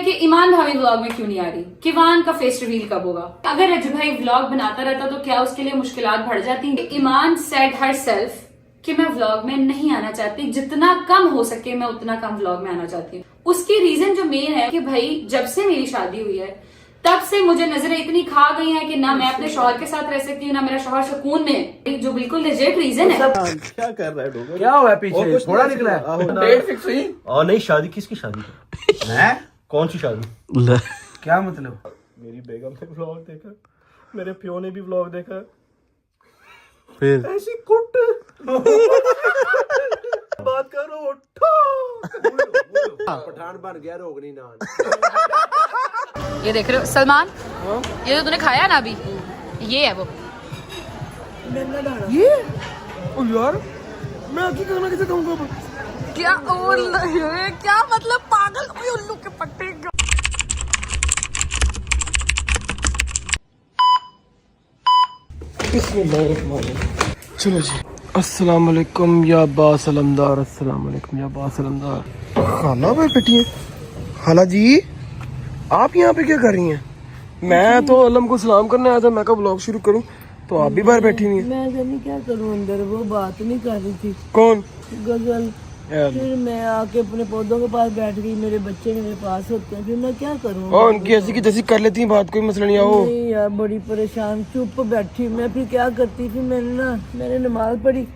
कि ईमान भाभी व्लॉग में क्यों नहीं आ रही, किवान का फेस रिवील कब होगा। अगर रज्जू भाई व्लॉग बनाता रहता तो क्या उसके लिए मुश्किलात बढ़ जाती। ईमान सेड हर सेल्फ कि मैं व्लॉग में नहीं आना चाहती, जितना कम हो सके मैं उतना कम व्लॉग में आना चाहती हूँ। उसकी रीजन जो मेन है कि भाई जब से मेरी शादी हुई है तब से मुझे नजरें इतनी खा गई हैं कि ना मैं अपने शौहर के साथ रह सकती हूँ, ना मेरा शौहर सुकून में, जो बिल्कुल लेजिट रीजन है। क्या कर रहा है डोगर? क्या हुआ है पीछे? थोड़ा निकला है। डेट फिक्स हुई? और नहीं, शादी किसकी शादी? मैं? कौन सी शादी? क्या मतलब? मेरी बेगम ने व्लॉग देखा, मेरे प्यो ने भी व्लॉग देखा, फिर ऐसी कुट बात करो। पठान बन गया रोगनी नान। ये देख रहे हो सलमान, ये जो तूने खाया ना अभी, ये है वो। ये? ओ यार, मैं आगे खाना कैसे खाऊंगा? क्या क्या मतलब पागल उल्लू के पट्टे। चलो जी, अस्सलाम वालेकुम या बासलमदार, अस्सलाम वालेकुम या बासलमदार। खाना पे बैठी है खाला जी, आप यहाँ पे क्या कर रही हैं? मैं तो अलम को सलाम करने आया था, मैं कहा ब्लॉग शुरू करूं, तो आप भी बाहर बैठी हुई हैं। मैं जानी क्या करूं, अंदर वो बात नहीं कर रही थी, कौन? गजल। यार, फिर मैं आके अपने पौधों के पास बैठ गई, मेरे बच्चे मेरे पास होते हैं, फिर मैं क्या करूं? और उनकी ऐसी की तैसी कर लेती हैं बात, कोई मसला नहीं। आओ। नहीं यार, बड़ी परेशान, चुप बैठी मैं। फिर क्या करती, फिर मैंने नमाज पढ़ी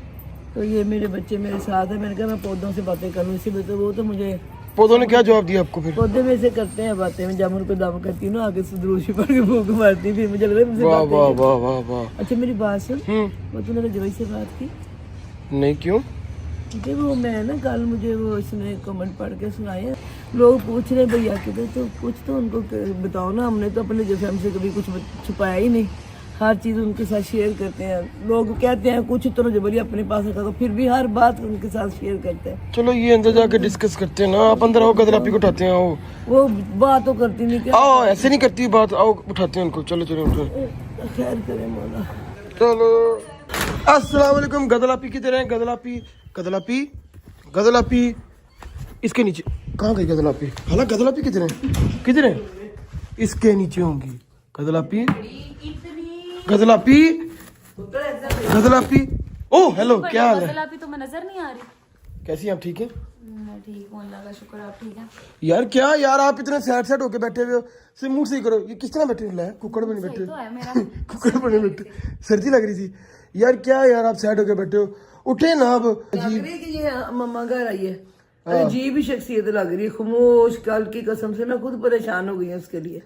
तो ये मेरे बच्चे मेरे साथ है, मैंने कहा मैं पौधों से बातें करूं, इसीलिए तो वो तो मुझे पौधों ने क्या जवाब दिया आपको? फिर पौधे में से करते हैं बातें, मैं जब उनको दम करती हूँ ना आगे से दुरूशी पढ़ के भूख मारती, फिर मुझे लग रहा है मुझसे वाह बातें वाह करती। वाह वाह वाह। अच्छा मेरी बात सुन, वो तूने रजवाई से बात की? नहीं, क्यों? ठीक है, वो मैं ना कल मुझे वो इसने कमेंट पढ़ के सुनाए, लोग पूछ रहे भैया किधर, तो कुछ तो उनको बताओ ना। हमने तो अपने जैसे से कभी कुछ छुपाया ही नहीं, हर चीज़ उनके साथ शेयर करते हैं। लोग कहते हैं कुछ तो जबरी अपने पास रखा, तो फिर भी हर बात उनके साथ शेयर करते हैं। चलो ये अंदर जाके डिस्कस करते हैं ना, आप अंदर आओ, गदलापी को उठाते हैं। आओ। वो बात तो करती नहीं, क्या आओ, ऐसे नहीं करती बात, आओ उठाते हैं उनको। चलो चलो उठो। खैर करे मौला। चलो, अस्सलाम वालेकुम। गदलापी किधर है? गदलापी, गदलापी, गदलापी, इसके नीचे कहाँ गई गदलापी? हाला, गदलापी किधर है? किधर है? इसके नीचे होंगी गदलापी। गदलापी, गदलापी। ओ हेलो, क्या हाल है? गदलापी तो मैं नजर नहीं आ रही। कैसी हैं आप? ठीक है? मैं ठीक हूँ, अल्लाह का शुक्र, आप ठीक हैं? यार क्या यार, आप इतने सैड होके बैठे हुए हो, सिर्फ मुंह सही करो। ये किस तरह बैठे हो? कुकड़ बने बैठे तो है मेरा। कुकड़ बने बैठे, सर्दी लग रही थी यार। क्या यार आप सैड होके बैठे हो? उठे ना अब। लग रही है कि ये मम्मा घर आई है, अजीब ही शख्सियत लग रही है, खामोश। कल की कसम से मैं खुद परेशान हो गई हूँ उसके लिए।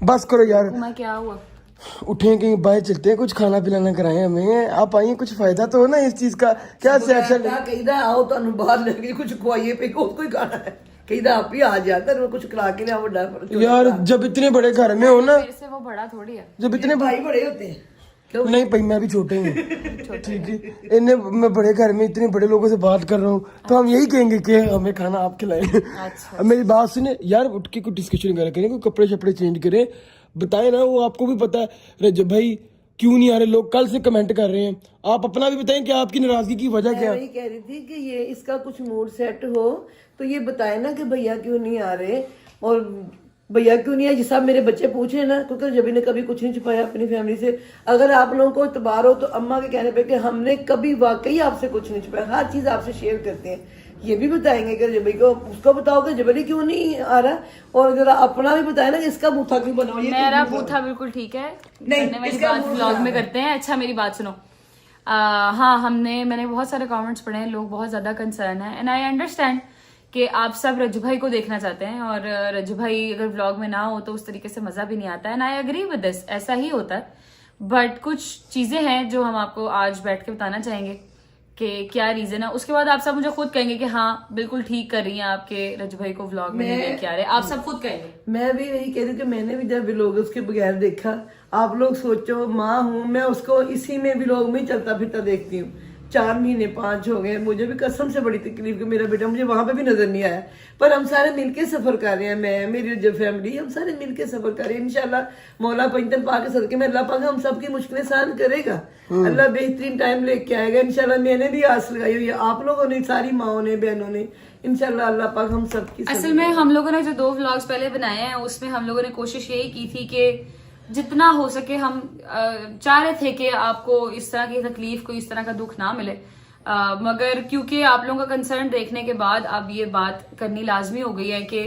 बस करो यार, मैं क्या हुआ? उठे कहीं बाहर चलते हैं, कुछ खाना पिलाना कराएं हमें। आप आइए, कुछ फायदा तो हो ना इस चीज का। क्या सैड कहदा आओ तुम बाहर लेके कुछ खुआइए पे कोई खाना है, कहदा आप ही आ जाकर मैं कुछ खिला के लिया। बड़ा यार, जब इतने बड़े घर में हो ना, मेरे से वो बड़ा थोड़ी है। जब इतने भाई बड़े होते हैं। नहीं भाई, मैं भी छोटे हूँ। ठीक है, इन्हें मैं बड़े घर में इतने बड़े लोगों से बात कर रहा हूँ, तो हम यही कहेंगे कि हमें खाना आप खिलाएं। अब मेरी बात सुने यार, उठ के कुछ डिस्कशन करें, कोई कपड़े शपड़े चेंज करें, बताए ना। वो आपको भी पता है रजब भाई क्यों नहीं आ रहे, लोग कल से कमेंट कर रहे हैं। आप अपना भी बताएं कि आपकी नाराजगी की वजह क्या है? मैं कह रही थी कि ये इसका कुछ मूड सेट हो तो ये बताए ना कि भैया क्यों नहीं आ रहे, और भैया क्यों नहीं आए। जिस आप मेरे बच्चे पूछे ना, क्योंकि जबी ने कभी कुछ नहीं छुपाया अपनी फैमिली से। अगर आप लोगों को इतबार हो तो अम्मा के कहने पे कि हमने कभी वाकई आपसे कुछ नहीं छुपाया, हर चीज आपसे शेयर करते हैं। ये भी बताएंगे कि जबी को, उसको बताओ कि जबरी क्यों नहीं आ रहा, और जरा अपना भी बताए ना कि इसका बूथा क्यों बनाओ। ये मेरा बूथा बिल्कुल ठीक है, करने वाली बात व्लॉग में करते हैं। अच्छा मेरी बात सुनो। हाँ, मैंने बहुत सारे कमेंट्स पढ़े हैं, लोग बहुत ज्यादा कंसर्न है, एंड आई अंडरस्टैंड कि आप सब रज्जू भाई को देखना चाहते हैं, और रज्जू भाई अगर व्लॉग में ना हो तो उस तरीके से मजा भी नहीं आता है, and I agree with this, ऐसा ही होता है। बट कुछ चीजें हैं जो हम आपको आज बैठ के बताना चाहेंगे कि क्या रीजन है। उसके बाद आप सब मुझे खुद कहेंगे कि हाँ बिल्कुल ठीक कर रही हैं आपके रज्जू भाई को व्लॉग में नहीं लेके आ रहे। आप सब खुद कहेंगे। मैं भी यही कह रही हूँ कि मैंने भी जब व्लॉग उसके बगैर देखा, आप लोग सोचो माँ हूँ मैं, उसको इसी में व्लॉग में चलता फिरता देखती हूँ। 4 महीने 5 हो गए, मुझे भी कसम से बड़ी तकलीफ कि मेरा बेटा मुझे वहां पे भी नजर नहीं आया। पर हम सारे मिलके सफर कर रहे हैं, मैं मेरी जो फैमिली, हम सारे मिलके सफर कर रहे हैं। इंशाल्लाह मौला पंजतन पाक के सदके में अल्लाह पाक हम सबकी मुश्किलें सहन करेगा, अल्लाह बेहतरीन टाइम लेके आएगा इंशाल्लाह। मैंने भी आस लगाई हुई है, आप लोगों ने, सारी माओ ने, बहनों ने, इंशाल्लाह अल्लाह पाक हम सबकी असल में हम लोगों ने जो 2 व्लॉग्स पहले बनाए हैं उसमें हम लोगों ने कोशिश यही की थी कि जितना हो सके हम चाह रहे थे कि आपको इस तरह की तकलीफ कोई इस तरह का दुख ना मिले, मगर क्योंकि आप लोगों का कंसर्न देखने के बाद अब ये बात करनी लाजमी हो गई है कि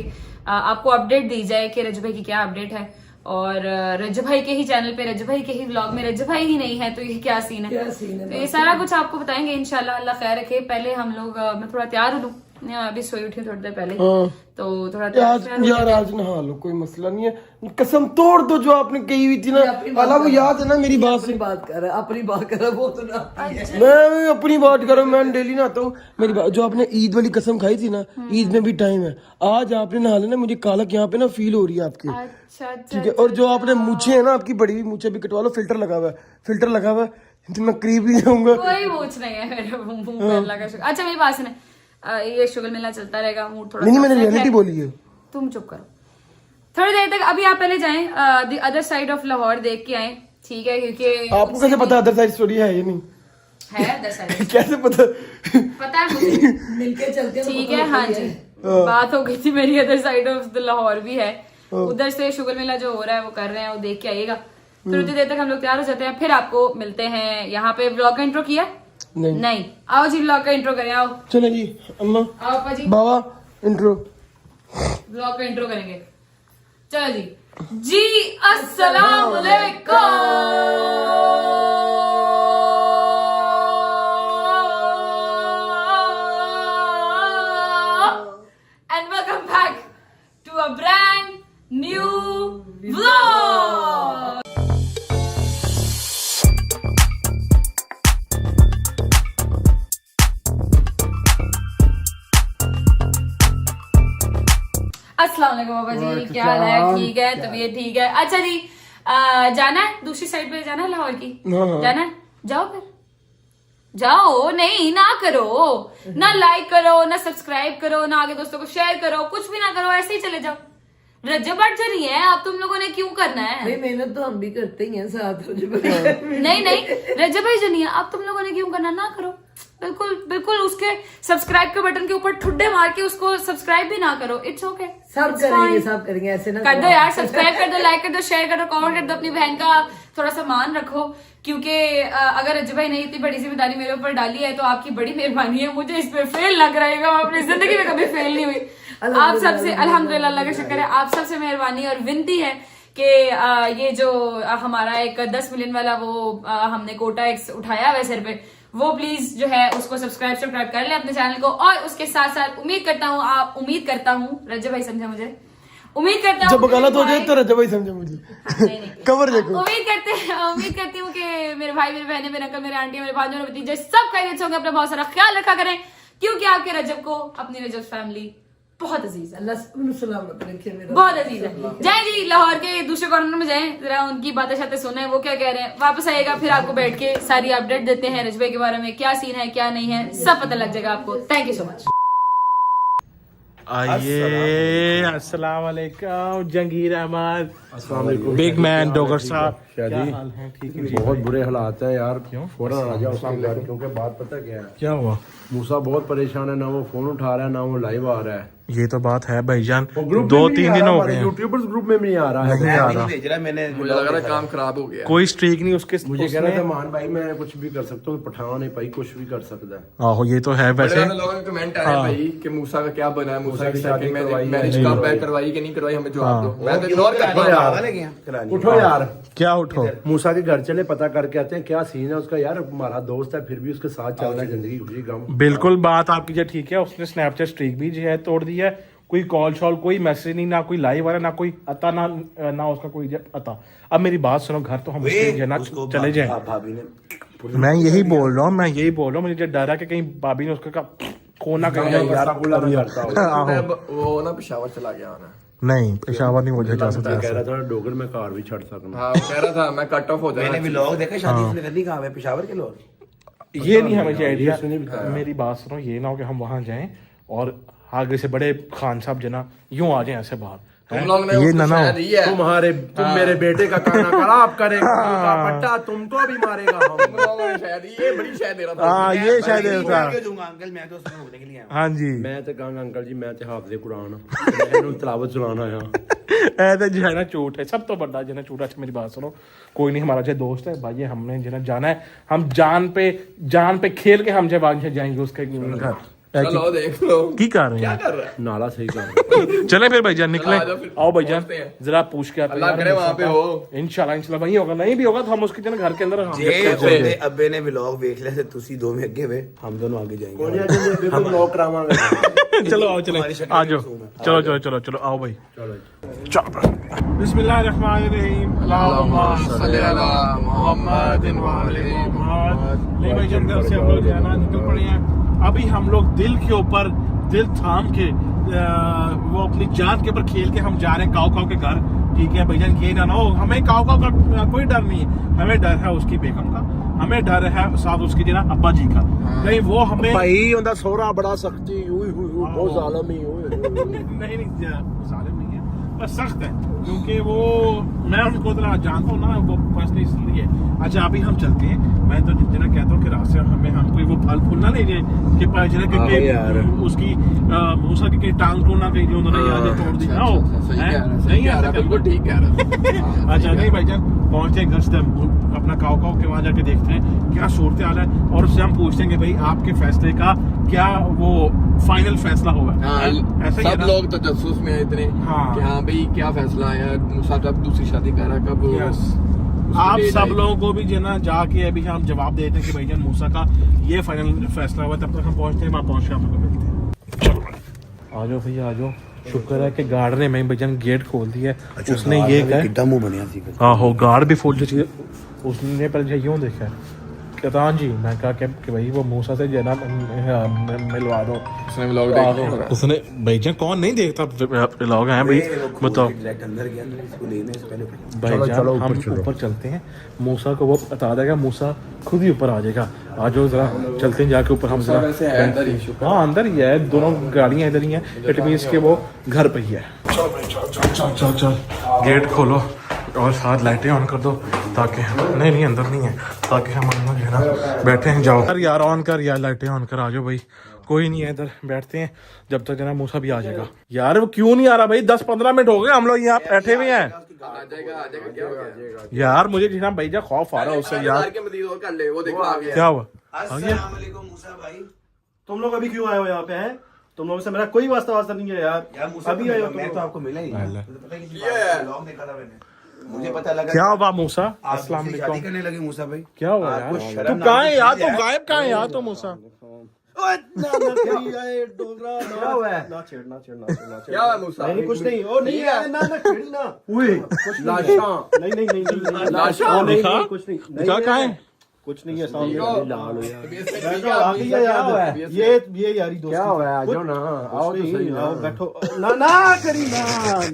आपको अपडेट दी जाए कि रजब भाई की क्या अपडेट है। और रजब भाई के ही चैनल पे, रजब भाई के ही व्लॉग में रजब भाई ही नहीं है तो ये क्या सीन है, तो ये सारा कुछ आपको बताएंगे इंशाल्लाह, अल्लाह खैर रखे। पहले हम लोग मैं थोड़ा तैयार हूँ, अभी सोई उठी थोड़ी देर पहले, तो थोड़ा यार आज नहा लो, कोई मसला नहीं है। कसम तोड़ दो जो आपने कही हुई थी ना, अल्लाह वो याद है ना मेरी बात से। बात कर रहा है, अपनी बात कर रहा है, वो तो ना मैं अपनी बात कर रहा हूँ, मैं डेली नहाता हूँ। मेरी बात जो आपने ईद वाली कसम खाई थी ना, ईद में भी टाइम है, आज आपने नहा लेना। मुझे कालक यहाँ पे ना फील हो रही है आपकी, अच्छा ठीक है। और जो आपने मूछे है ना आपकी बड़ी हुई मूछे भी कटवा लो, फिल्टर लगा हुआ है, फिल्टर लगा हुआ है, मैं करीब ही जाऊंगा। कोई पूछ नहीं है मेरे मुंह पे, अल्लाह का शुक्र। अच्छा मेरी बात सुने, ये शुगर मिलना चलता रहेगा, मूड थोड़ा नहीं मैंने रियलिटी बोली है। तुम चुप करो थोड़ी देर तक। अभी आप पहले जाएं the other side of Lahore देख के आए, ठीक है, क्योंकि आपको कैसे पता अदर साइड स्टोरी है ये नहीं है अदर साइड? कैसे पता? पता है मुझे, मिलके चलते हैं, ठीक है। हाँ जी, बात हो गई थी मेरी, other side of the Lahore भी है, उधर से शुगर मिला जो हो रहा है वो कर रहे हैं, वो देख के आइएगा। फिर उतनी देर तक हम लोग तैयार हो जाते हैं, फिर आपको मिलते हैं। यहाँ पे व्लॉग का इंट्रो किया नहीं? आओ जी व्लॉग का इंट्रो करें, आओ। चलो जी अम्मा, आओ अपा जी, बाबा इंट्रो, व्लॉग का इंट्रो करेंगे। चलो जी, जी अस्सलाम वालेकुम and welcome back to a brand new vlog. अस्सलाम वालेकुम बाबा जी, क्या हाल है? ठीक है, तबीयत ठीक है? अच्छा जी, जाना है दूसरी साइड पे, जाना है लाहौर की? जाना है, जाओ फिर जाओ। नहीं ना करो, ना लाइक करो, ना सब्सक्राइब करो, ना आगे दोस्तों को शेयर करो, कुछ भी ना करो, ऐसे ही चले जाओ। रजब भट्ट जो नहीं है, अब तुम लोगों ने क्यों करना है? भाई मेहनत तो हम भी करते ही हैं साथ। नहीं रजब भाई जो नहीं है, अब तुम लोगों ने क्यों करना, ना करो। बिल्कुल बिल्कुल उसके सब्सक्राइब के बटन के ऊपर ठुड्डे मार के उसको सब्सक्राइब भी ना करो, इट्स ओके। सब करेंगे ऐसे ना कर दो यार, सब्सक्राइब कर दो, लाइक कर दो, शेयर कर दो, कमेंट कर दो, अपनी बहन का थोड़ा सा मान रखो, क्योंकि अगर रजब भाई ने इतनी बड़ी जिम्मेदारी मेरे ऊपर डाली है तो आपकी बड़ी मेहरबानी है। मुझे इस पे फेल लग रहेगा, अपनी जिंदगी में कभी फेल नहीं हुई। आप सबसे अल्हम्दुलिल्लाह, अल्लाह का शुक्र है, आप सबसे मेहरबानी और विनती है कि ये जो हमारा एक 10 मिलियन वाला वो हमने कोटा एक उठाया हुआ सिर पे, वो प्लीज जो है उसको सब्सक्राइब कर ले अपने चैनल को। और उसके साथ साथ उम्मीद करता हूँ रजब भाई समझे मुझे, उम्मीद करता हूँ जब गलत हो जाए तो रजब भाई समझे मुझे। नहीं कवर देखो। उम्मीद करती हूँ कि मेरे भाई, मेरे बहनें, मेरे अंकल, मेरे आंटी, मेरे भांजे, मेरे भतीजे सब खैरियत से होंगे, अपना बहुत सारा ख्याल रखा करें, क्योंकि आपके रजब को अपनी रजब फैमिली बहुत अजीज है, बहुत अजीज है। जाए जी लाहौर के दूसरे कॉर्नर में जाएं, जरा उनकी बातें शातें सुने, वो क्या कह रहे हैं। वापस आएगा फिर आपको बैठ के सारी अपडेट देते हैं रजब भाई के बारे में, क्या सीन है क्या नहीं है, सब पता लग जाएगा आपको। Thank you so much. आइए, अस्सलाम वालेकुम जंगीर अहमद, बिग मैन डोगर साहब, क्या हाल है? ठीक है, बहुत बुरे हालात है यार, क्यों फौरन आ जाओ सामने, क्योंकि बात पता क्या है, क्या हुआ? मूसा बहुत परेशान है, ना वो फोन उठा रहा है, ना वो लाइव आ रहा है। ये तो बात है भाईजान, ग्रुप 2-3 दिन हो गए, यूट्यूबर्स ग्रुप में भी नहीं आ रहा है, नहीं आ रहा, भेज रहा है, मैंने मुझे लग रहा है काम खराब हो गया। कोई स्ट्रीक नहीं उसके। मुझे कह रहा था मान भाई मैं कुछ भी कर सकता हूँ, पठान नहीं पाई कुछ भी कर सकता है। आहो ये तो है वैसे। बड़े लोगों के कमेंट आए भाई कि मूसा का क्या बना है, मूसा की शादी मैरिज कब है, करवाई कि नहीं करवाई, हमें जवाब दो। मैं तो इग्नोर कर रहा हूं। उठो यार, क्या उठो? मूसा के घर चले, पता करके आते हैं क्या सीन है उसका। यार हमारा दोस्त है, फिर भी उसके साथ चलना है, जिंदगी खुशी गम। बिल्कुल बात आपकी जो ठीक है, उसने स्नैपचैट स्ट्रीक भी जो है तोड़ दी है, कोई कॉल शॉल, कोई मैसेज नहीं, ना कोई लाइव आ रहा, ना कोई अता, ना उसका कोई अता। अब मेरी बात सुनो, घर तो हम चले जाए। मैं यही बोल रहा हूँ, मुझे डर है कि कहीं भाभी ने उसका कोना वो ना पेशावर चला गया ना। नहीं पेशावर नहीं मुझे जा सकता। कह रहा था डोगर में कार भी छड़ सकना। हाँ कह रहा था मैं कट ऑफ हो जाना। मैंने भी लोग देखा शादी इसने करनी कहाँ है, पेशावर के लोग। ये नहीं हमें आइडिया। मेरी बात सुनो, ये ना हो कि हम वहां जाएं और आगे से बड़े खान साहब जना यूं आ जाए ऐसे बाहर, तुम लोग ने ये उसको नाना शायद ही है तुम मेरे बेटे का खाना खराब करेगा पट्टा तुमको भी मारेगा हम। तुम लोगों ने शायद ये बड़ी शायद दे रहा था हाँ ये शायद था। दूंगा अंकल, मैं तो उसमें होने के लिए आया हाँ जी मैं तो कहूँगा अंकल जी मैं तो हाफिज़े कुरान मैं तलावत सुनाना है। ऐसा जो है ना झूठ है सब तो बड़ा जो है झूठा। मेरी बात सुनो, कोई नहीं हमारा जो दोस्त है भाई, हमने जो है जाना है, हम जान पे खेल के हम जब आज जाएंगे उसके घर। चलो देख लो की कर रहे हैं, कर रहा है नाला सही कर चले फिर भाईजान निकले। आ जाओ फिर, आओ भाईजान पहुंचते हैं। जरा पूछ के आते हैं अल्लाह यार, करे वहाँ पे हो। इंशाल्लाह वहीं होगा, नहीं भी होगा तो हम उसके जो है घर के अंदर जे बंदे अब्बे ने व्लॉग देख लिया थे, तुसी दो में अगे वे, हम दोनों आगे जाएंगे। हम लोग करावांगे। चलो आओ चले आ जाओ, चलो चलो चलो चलो आओ भाई चलो। बिस्मिल्लाहिर्रहमानिर्रहीम अल्लाहुम्मा सल्ली अला मुहम्मदिन व अली मुहम्मद। ले भाई जन घर से हम लोग जाना निकल पड़े हैं अभी। हम लोग दिल के ऊपर दिल थाम के वो अपनी जान के ऊपर खेल के हम जा रहे हैं काऊ काऊ के घर। ठीक है भाईजान, ये ना हो हमें काऊ काऊ का कोई डर नहीं है, हमें डर है उसकी बेगम का, हमें डर है साथ उसकी जना अब्बा जी का। नहीं वो हमें भाई उनका सोहरा बड़ा सख्ती बहुत जालिम ही नहीं जालिम नहीं है, बस सख्त है क्योंकि वो मैं उनको तो जानता हूँ ना वो पर्सनली इसलिए। अच्छा अभी हम चलते हैं, मैं तो जितना कहता हूँ कि रास्ते हमें हम कोई वो फल फूल ना ले जाए कि उसकी मूसा की टांग टूटना कहीं जो उन्होंने याद तोड़ दी ना हो। सही कह रहा है, बिल्कुल ठीक कह रहा है। अच्छा नहीं भाईजान पहुंचते हैं घर से अपना काऊ काऊ के वहाँ जाके देखते हैं क्या सूरत हाल है और उससे हम पूछते हैं कि भाई आपके फैसले का क्या वो फाइनल फैसला होगा। ऐसा ही है सब ना? लोग तो जसूस में इतने हाँ। कि हाँ भाई क्या फैसला है, मूसा कब दूसरी शादी कर रहा है, कब उसको आप ले सब जाएगी। लोगों को भी जना जाके अभी हम जवाब देते हैं कि भाईजान मूसा का ये फाइनल फैसला हुआ। तब तक हम पहुंचते हैं, वहाँ पहुंच के आप लोग मिलते हैं। आ जाओ भैया आ जाओ, शुक्र है कि गार्ड ने मैं भैया गेट खोल दिया है। उसने ये कहा कितना मुंह बनया सी आहो गार्ड भी फुल चाहिए, उसने पहले यूं देखा कहता जी मैं कहा कि भाई वो मूसा से जना मिलवा दो। उसने व्लॉग देखा उसने भैया कौन नहीं देखता लोग हैं भाई बताओ। अंदर गया इसको लेने से पहले भाईजान हम ऊपर चलते हैं, मूसा को वो बता देगा, मूसा खुद ही ऊपर आ जाएगा। आ जाओ जरा चलते हैं जाके ऊपर हम जरा। वैसे है अंदर ही, शुक्र। हाँ अंदर ही है, दोनों गाड़ियाँ इधर ही हैं, इट मीन्स के वो घर पे ही है। चल भाई चल चल चल गेट खोलो और साथ लाइटें ऑन कर दो ताकि नहीं अंदर नहीं है, ताकि हम अंदर जो है ना बैठे हैं। जाओ यार ऑन कर यार, लाइटें ऑन कर, आ जाओ भाई। कोई नहीं है इधर, बैठते हैं जब तक जना मूसा भी आ जाएगा। यार वो क्यों नहीं आ रहा भाई, 10-15 मिनट हो गए हम लोग यहाँ बैठे हुए हैं। आ जाएगा क्या हो गया? यार मुझे जितना भैया खौफ आ रहा है उससे यार। के मदीद और कर ले, वो देखो आ गया। क्या हुआ? अस्सलाम वालेकुम मूसा भाई। तुम लोग अभी क्यों आए हो यहाँ पे हैं? तुम लोगों से मेरा कोई वास्ता नहीं है यार। मूसा अभी आए हो तुम मैं लोग। तो आपको मिला ही पता है कि ये व्लॉग देखा था मैंने, मुझे पता लगा क्या हुआ मूसा? आप अस्सलाम मुझसे वालेकुम। शादी करने लगे मूसा भाई। क्या हुआ आपको यार? शर्म तू कहाँ है यार? नहीं तू गायब कहाँ है यार? तो मूसा क्या हुआ है? ना छेड़ ना छेड़ ना छेड़ ना छेड़। क्या हुआ मूसा? नहीं कुछ नहीं, ओ नहीं है ना ना छेड़ी ना। लाशा नहीं नहीं नहीं नहीं लाशा? ओ, नहीं दिखा? नहीं, कुछ नहीं दिखा कहाँ है? कुछ नहीं है सामने। देखो। लाल हो यार। बैठो आ गई है याद, ये यारी दोस्ती। क्या हुआ है? आ जाओ ना, आओ तो सही ना। आओ बैठो ना ना करी ना।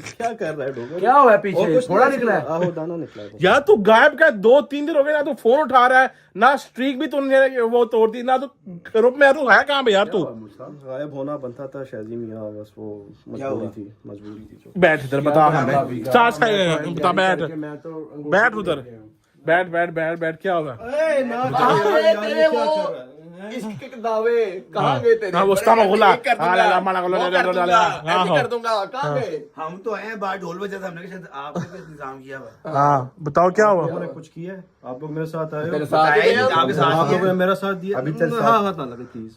क्या कर रहा है डोगर? क्या हुआ है और पीछे? कुछ थोड़ा नहीं, निकला है। आहो दाना निकला है। यार तू गायब का 2-3 दिन हो गए ना, तू फोन उठा रहा है ना, स्ट्रीक भी तूने वो तोड़ दी ना, तू ग्रुप में तू है कहाँ पे यार? तू गायब होना बनता था शादी मियाँ, बस वो मजबूरी थी जो। बैठ इधर, बता हमें बता, बैठ मैं तो बैठ उधर, बैठ क्या होगा? तेरे वो इसके दावे कहाँ गए तेरे? हाँ, वो उसका मगुला। कर दूंगा, हाँ, ला, माला, वो ला, कर ला, दूंगा, ला, ऐसे हाँ, कर दूंगा, कहाँ गए? हम तो आए हैं बाहर ढोल बजा था, हमने कहा शायद आपने कुछ इंतजाम किया हुआ। हाँ बताओ क्या हुआ? मैंने कुछ किया है? आप लोग मेरे साथ आए तेरे हो? साथ ही गए हम। आपके साथ आप लोगों ने मेरा साथ दिया। अभी तेरे साथ- हाँ हाथ ना लगे प्लीज।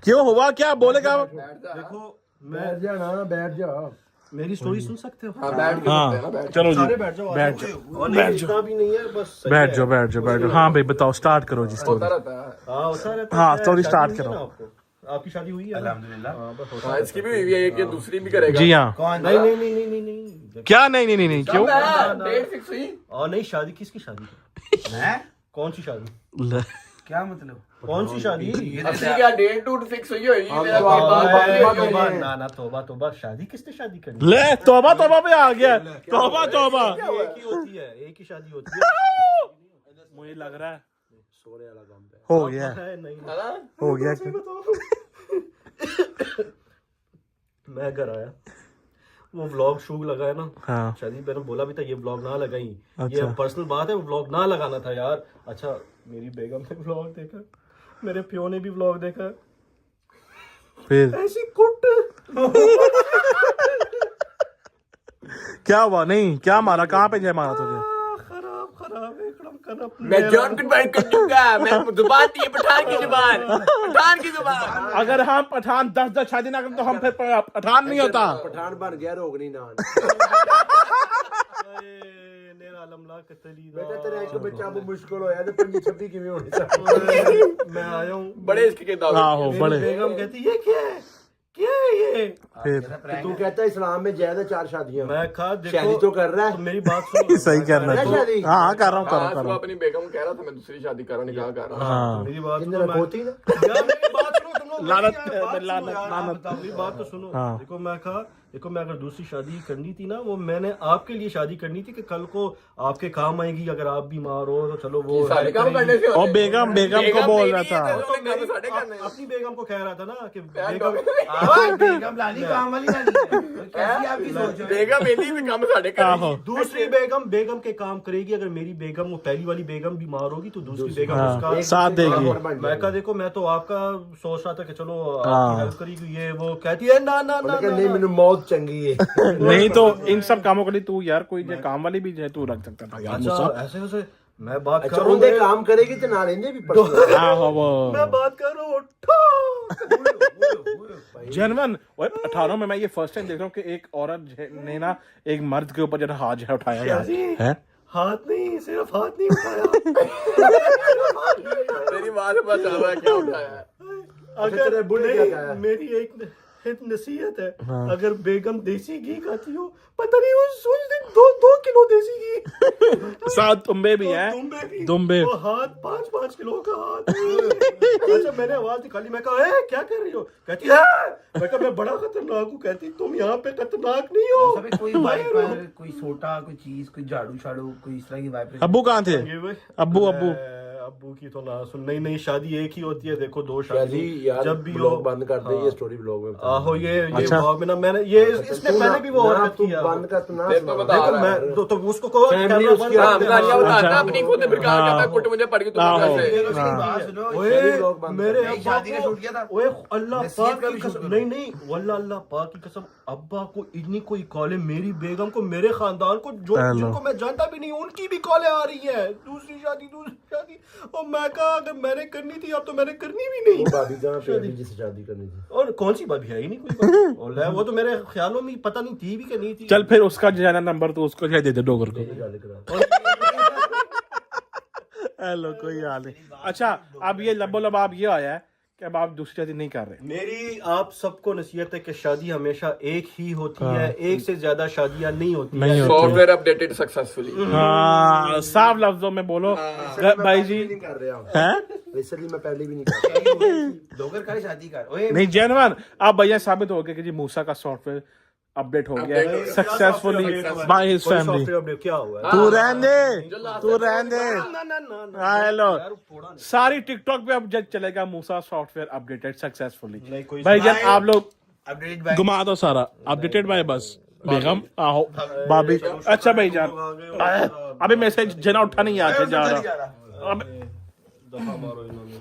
क्यों हुआ क्या? बोलेगा? देखो मैं बैठ जा ना, बैठ जा। मेरी स्टोरी सुन सकते हो? हाँ, बैठ के हाँ सुनते हैं ना, बैठ। चलो सारे जी बैठ जाओ। बैठ जाओ। जाओ, और बैठ नहीं, जाओ। इतना भी नहीं है, बस सही बैठ है। जाओ। हाँ भाई बताओ, स्टार्ट करो जी स्टोरी। होता रहता है। हाँ होता रहता हाँ, है। story शादी start हुई है करो। ना आपको? आपकी शादी हुई है ना? अल्हम्दुलिल्लाह। हाँ, बस होता हाँ, इसकी भी हुई है, एक ये दूसरी भी करेगा। जी हाँ। कौन? नहीं नहीं नहीं नहीं नहीं नहीं। क्या नहीं क्यों? कब है? डेट फिक्स हुई? और नहीं, शादी किसकी शादी? मैं? कौन सी शादी? क्या मतलब? कौन सी शादी? असली क्या डेट टूट फिक्स हुई है? मेरा तो कोई बात बाकी तौबा, नहीं तौबा, है। ना ना तौबा शादी किसने शादी करनी? ले तौबा पे आ गया। तौबा एक ही होती है, एक ही शादी होती है। मुझे लग रहा है सोरे वाला काम पे। हो गया, है नहीं है ना? हो गया। मैं घर आया वो व्लॉग शूट लगा है ना, हाँ। शादी मैंने बोला भी था ये व्लॉग ना लगाई, अच्छा। ये पर्सनल बात है, वो व्लॉग ना लगाना था यार। अच्छा मेरी बेगम ने व्लॉग देखा, मेरे प्यो ने भी व्लॉग देखा, फिर ऐसी कुट क्या हुआ? नहीं क्या मारा? कहाँ पे जय मारा तुझे? खराब खराब एकदम खराब। मैं जॉन कन्वर्ट कर दूंगा, मैं जुबान थी पठान की जुबान, पठान की जुबान। अगर हम पठान 10 शादी ना करें तो हम फिर पठान नहीं होता। पठान बन गया रोगनी नान। बेटा तेरा एक बच्चा वो मुश्किल होया ते 25-26 किवें होनी चाहिए। मैं आया हूँ, बड़े इसके के दावे। आहो मेरी बड़े। बेगम कहती ये क्या है, क्या है ये? फिर तू कहता है इस्लाम में जायज है 4 शादियां। मैं कहा देखो शादी तो कर रहा है। मेरी बात सुनो, सही करना है शादी। हाँ कर रहा हूँ हाँ, सुबह अपनी बेगम को कह रहा था मैं दूसरी शादी कर रहा हूँ, निकाह कर रहा हूँ। हाँ मेरी बात इंद्र सुनो, होती ना। यार मेरी बात सुनो, तुम लोग लानत, यार, बात सुनो लानत, यार, लानत। आप बताओ, मेरी बात तो सुनो। हाँ। देखो मैं कहा, देखो मैं अगर दूसरी शादी करनी थी ना, वो मैंने आपके लिए शादी करनी थी कि कल को आपके काम आएगी, अगर आप बीमार हो तो चलो वो सारे काम करने से और बेगम को बोल रहा था। अपनी बेगम को कह रहा था ना कि बेगम लानी काम वाली लानी है। कैसी आपकी सोच है? बेगम मेरी भी काम साढ़े आहो। कर। दूसरी बेगम के काम करेगी। अगर मेरी बेगम, वो पहली वाली बेगम बीमार होगी तो दूसरी बेगम हाँ, उसका साथ देगी। मैं कहा देखो मैं तो आपका सोच रहा था कि चलो हाँ। आपकी हेल्प करेगी, ये वो कहती है ना ना ना लेकिन नहीं मैंने मौत चंगी है। नहीं तो इन सब कामों के लिए तू यार कोई जो काम वाली भी है तू रख सकता था यार। अच्छा ऐसे ऐसे मैं बात कर अच्छा रहा उनके हूँ, काम करेगी तो ना लेंगे भी पर्सनल। आहो वो मैं बात कर रहा हूँ। जनवन 18 में मैं ये फर्स्ट टाइम देख रहा हूँ कि एक औरत ने ना एक मर्द के ऊपर जो हाथ जो है उठाया यार है। हाथ नहीं, सिर्फ हाथ नहीं उठाया। तेरी बात से पता चल रहा है क्या उठाया है। तेरे बुढ़े क्या कहा है? मेरी एक नसीहत है, अगर बेगम देसी घी खाती हो, पता नहीं उस दिन 2 किलो देसी घी साथ तुम्बे भी है, दुम्बे। वो हाथ 5 किलो का हाथ। अच्छा मैंने आवाज निकाली, मैं कहा "ए, क्या कर रही हो?" कहती है मैं कहा मैं बड़ा खतरनाक हूँ। कहती तुम यहाँ पे खतरनाक नहीं हो। कोई वाइपर, कोई सोटा, कोई चीज, कोई झाड़ू शाड़ू, कोई इस तरह की वाइपर। अब्बू कहाँ थे? ये भाई, अब्बू अब्बू की तो ना सुन। नहीं शादी एक ही होती है, देखो 2 शादी शादी यार जब भी हो। ब्लॉग बंद कर दे, ये स्टोरी ब्लॉग में बता। आहो ये अच्छा। ब्लॉग में ना मैंने ये इसने पहले भी वो ना हरकत तू किया। बंद कर, तू ना फिर सुना। तो बता देखो रहा है। मैं तो उसको कहो फैमिली कैमरा उसकी बंद हाँ, कर दे। बुलानिया बताता अच्छा। अपनी खुद बेकार हाँ। कहता है, कुट मुझे पड़ गई तुम आहो। कैसे। बात सुनो, ओए ब्लॉग बंद मेरे कर। अब्बा शादी का को शूट किया था। ओए अल्लाह नसीहत पाक का की भी शूट कसम, किया। नहीं वल्लाह अल्लाह पाक की कसम, अब्बा को इतनी कोई कॉलें, मेरी बेगम को, मेरे खानदान को, जो हेलो। जिनको मैं जानता भी नहीं उनकी भी कॉलें आ रही है, दूसरी शादी। और मैं कहा अगर मैंने करनी थी अब तो मैंने करनी भी नहीं। वो भाभी कहाँ पे अभी जिससे शादी करनी थी? और कौन सी भाभी है ही नहीं कोई भाभी। और वो तो मेरे ख्यालों में पता नहीं थी भी कि नहीं थी। चल फिर उसका जो है ना नंबर तो उसको दे दे डोगर को। गल करा। हेलो कोई हाल नहीं। अच्छा अब ये लबो लब आप ये आया है कि अब आप दूसरी शादी नहीं कर रहे। मेरी आप सबको नसीहत है कि शादी हमेशा एक ही होती है, एक से ज्यादा शादियां नहीं होती नहीं है। होती। Software updated successfully. हाँ साफ लफ्जों में बोलो भाई जी नहीं कर रहे हम। हैं। रिसेंटली मैं पहले भी नहीं कर रहा। डोगर का शादी कर। ओए नहीं जेनवन अब भैया साबित हो गया कि जी मूसा का सॉफ्टवेयर अपडेट हो गया successfully by his family. Software update क्या हुआ है? तू रहने दे हेलो सारी टिकटॉक पे अब जब चलेगा मूसा सॉफ्टवेयर अपडेटेड सक्सेसफुली। भाई जान आप लोग अपडेट बाय घुमा दो सारा अपडेटेड बाय बस बेगम आहो भाभी। अच्छा भाई जान अभी मैसेज जना उठा नहीं आके जा रहा अब।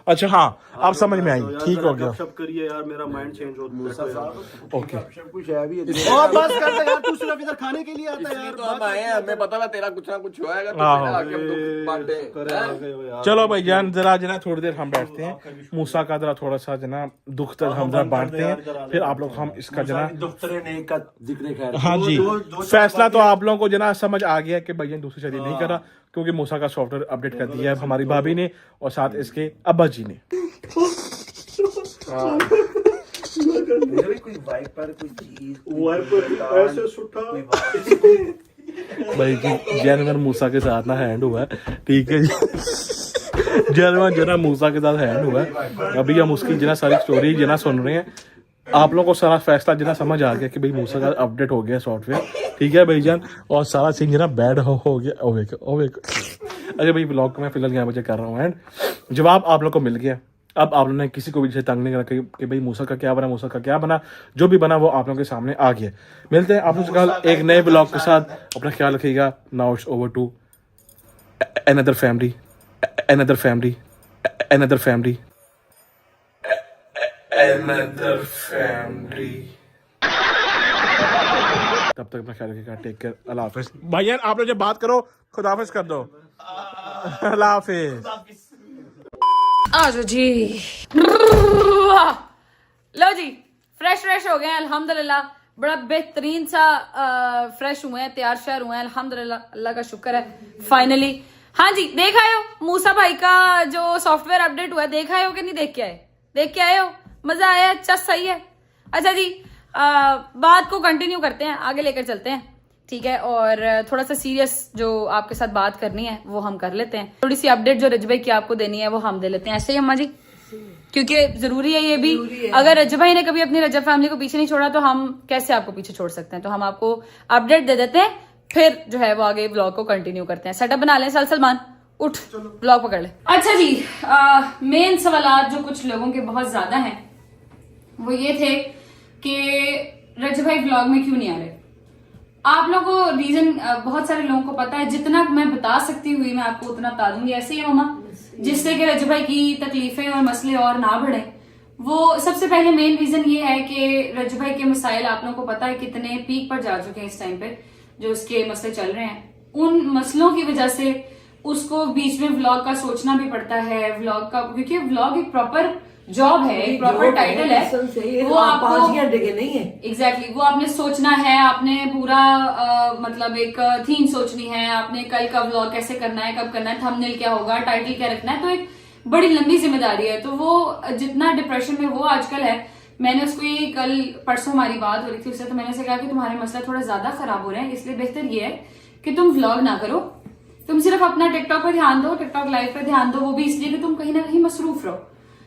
अच्छा हाँ अब समझ में आई, ठीक हो गया। गपशप करिए यार, मेरा माइंड चेंज हो गया। ओके सब कुछ है भी। और बस कर दे यार, तू सिर्फ इधर खाने के लिए आता है यार। तो हम आए हैं, हमें पता है तेरा कुछ ना कुछ होएगा तो हाँ। तेरा आके हम दुख बांटे हैं। चलो भाई जान जरा जना थोड़ी देर हम बैठते हैं, मूसा का जरा थोड़ा सा जना दुख तक हम जरा बांटते हैं, फिर आप लोग हम इसका जना दुख्तरे ने का जिक्र खैर। हाँ जी फैसला तो आप लोगों को जना समझ आ गया कि भैया दूसरी शादी नहीं करा क्योंकि मूसा का सॉफ्टवेयर अपडेट कर दिया है हमारी भाभी ने और साथ इसके अब्बा जी ने। कोई वाइपर, कोई चीज, वाइपर ऐसे सुठा। भाई जी जनवर मूसा के साथ ना हैंड हुआ है, ठीक है जी जनवर जना मूसा के साथ हैंड हुआ है। अभी हम उसकी जना सारी स्टोरी जना सुन रहे हैं, आप लोगों को सारा फैसला जना समझ आ गया कि भाई मूसा का अपडेट हो गया सॉफ्टवेयर, ठीक है भाईजान, और सारा सीन जना बैड हो गया। ओवे अच्छा भाई ब्लॉग को मैं फिलहाल यहाँ बजे कर रहा हूँ एंड जवाब आप लोग को मिल गया। अब आप लोगों ने किसी को भी जैसे तंग नहीं करा कि भाई मूसा का क्या बना, मूसा का क्या बना, जो भी बना वो आप लोगों के सामने आ गया। मिलते हैं आप लोगों से कल एक नए ब्लॉग के साथ, अपना ख्याल रखिएगा। Now it's over to another family, another family, another family, another family। तब तक अपना ख्याल रखिएगा। Take care. अल्लाह हाफिज। भाईजान आप लोग जब बात करो खुदा हाफिज कर दो। अल्लाह हाफिज। आ जाओ जी। लो जी, फ्रेश हो गए हैं अल्हम्दुलिल्लाह। बड़ा बेहतरीन सा फ्रेश हुए हैं, तैयार शहर हुए हैं अल्हम्दुलिल्लाह, अल्लाह का शुक्र है फाइनली। हाँ जी, देख आए हो मूसा भाई का जो सॉफ्टवेयर अपडेट हुआ है, देख आए हो कि नहीं देख के आए? देख के आए हो? मजा आया? अच्छा सही है। अच्छा जी, बात को कंटिन्यू करते हैं, आगे लेकर चलते हैं, ठीक है। और थोड़ा सा सीरियस जो आपके साथ बात करनी है वो हम कर लेते हैं। थोड़ी सी अपडेट जो रजब भाई की आपको देनी है वो हम दे लेते हैं, ऐसे ही अम्मा जी, क्योंकि जरूरी है ये भी। अगर रजब भाई ने कभी अपनी रजब फैमिली को पीछे नहीं छोड़ा तो हम कैसे आपको पीछे छोड़ सकते हैं। तो हम आपको अपडेट दे देते हैं, फिर जो है वो आगे ब्लॉग को कंटिन्यू करते हैं। सेटअप बना लें, सलमान उठ, ब्लॉग पकड़ ले। अच्छा जी, मेन सवाल जो कुछ लोगों के बहुत ज्यादा हैं वो ये थे कि रजब भाई ब्लॉग में क्यों नहीं आ रहे। आप लोगों को रीजन बहुत सारे लोगों को पता है, जितना मैं बता सकती हुई मैं आपको उतना बता दूंगी। ऐसे ही है मामा, जिससे कि रजब भाई की तकलीफें और मसले और ना बढ़े। वो सबसे पहले मेन रीजन ये है कि रजब भाई के मसाइल आप लोगों को पता है कितने पीक पर जा चुके हैं इस टाइम पे, जो उसके मसले चल रहे हैं। उन मसलों की वजह से उसको बीच में व्लॉग का सोचना भी पड़ता है, व्लॉग का, क्योंकि व्लॉग एक प्रॉपर जॉब है, एक प्रॉपर टाइटल है, वो आपको 5 घंटे के नहीं है। एग्जैक्टली वो आपने सोचना है, आपने पूरा मतलब एक थीम सोचनी है, आपने कल का व्लॉग कैसे करना है, कब करना है, थंबनेल क्या होगा, टाइटल क्या रखना है, तो एक बड़ी लंबी जिम्मेदारी है। तो वो जितना डिप्रेशन में वो आजकल है, मैंने उसको ये कल परसों हमारी बात हो रही थी उससे, तो मैंने उसे कहा कि तुम्हारे मसला थोड़ा ज्यादा खराब हो रहे हैं, इसलिए बेहतर ये है कि तुम व्लॉग ना करो, तुम सिर्फ अपना टिकटॉक पे ध्यान दो, टिकटॉक लाइव पे ध्यान दो, वो भी इसलिए कि तुम कहीं ना कहीं मसरूफ रहो।